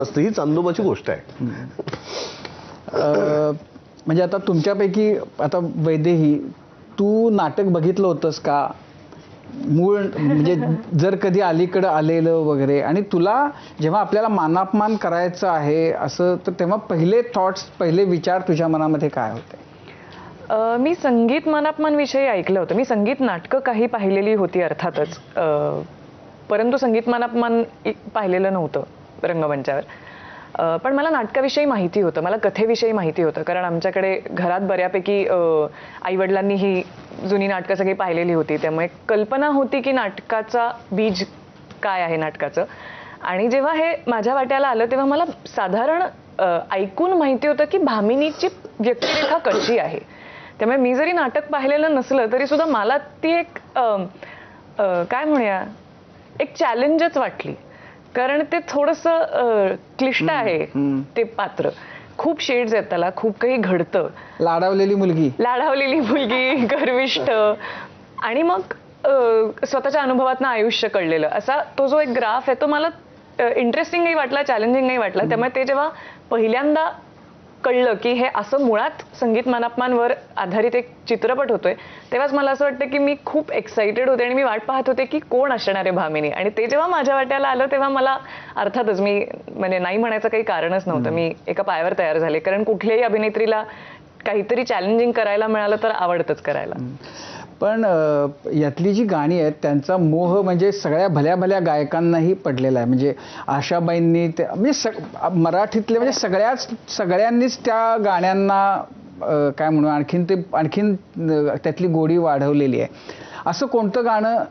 असतं, ही चांदोबाची गोष्ट आहे. म्हणजे आता तुमच्यापैकी आता वैदेही, तू नाटक बघितलं होतंस का मूळ, म्हणजे जर कधी अलीकडं आलेलं वगैरे, आणि तुला जेव्हा आपल्याला मानापमान करायचं आहे असं, तर तेव्हा पहिले थॉट्स, पहिले विचार तुझ्या मनामध्ये काय होते? मी संगीत मानापमान विषयी ऐकलं होतं. मी संगीत नाटकं काही पाहिलेली होती अर्थातच, परंतु संगीत मानापमान पाहिलेलं नव्हतं रंगमंचावर. पण मला नाटकाविषयी माहिती होतं, मला कथेविषयी माहिती होतं, कारण आमच्याकडे घरात बऱ्यापैकी आईवडिलांनी ही जुनी नाटकं सगळी पाहिलेली होती, त्यामुळे कल्पना होती की नाटकाचा बीज काय आहे नाटकाचं. आणि जेव्हा हे माझ्या वाट्याला आलं तेव्हा मला साधारण ऐकून माहिती होतं की भामिनीची व्यक्तिरेखा कशी आहे. त्यामुळे मी जरी नाटक पाहिलेलं नसलं तरी सुद्धा मला ती एक काय म्हणूया, एक चॅलेंजच वाटली, कारण ते थोडंसं क्लिष्ट आहे ते पात्र. खूप शेड्स आहेत त्याला, खूप काही घडतं. लाडावलेली मुलगी, गर्विष्ठ, आणि मग स्वतःच्या अनुभवातनं आयुष्य कळलेलं, असा तो जो एक ग्राफ आहे तो मला इंटरेस्टिंगही वाटला, चॅलेंजिंगही वाटला. त्यामुळे ते जेव्हा पहिल्यांदा कळलं की हे असं मुळात संगीत मानापमानवर आधारित एक चित्रपट होतोय, तेव्हाच मला असं वाटतं की मी खूप एक्साइटेड होते आणि मी वाट पाहत होते की कोण असणार आहे भामिनी. आणि ते जेव्हा माझ्या वाट्याला आलं तेव्हा मला अर्थातच, मी म्हणजे नाही म्हणायचं काही कारणच नव्हतं, मी एका पायावर तयार झाले, कारण कुठल्याही अभिनेत्रीला काहीतरी चॅलेंजिंग करायला मिळालं तर आवडतंच करायला. पण यातली जी गाणी आहेत त्यांचा मोह म्हणजे सगळ्या भल्या भल्या गायकांनाही पडलेला आहे. म्हणजे आशाबाईंनी ते, म्हणजे मराठीतले म्हणजे सगळ्यांनीच त्या गाण्यांना काय म्हणू, आणखीन त्यातली गोडी वाढवलेली आहे. असं कोणतं गाणं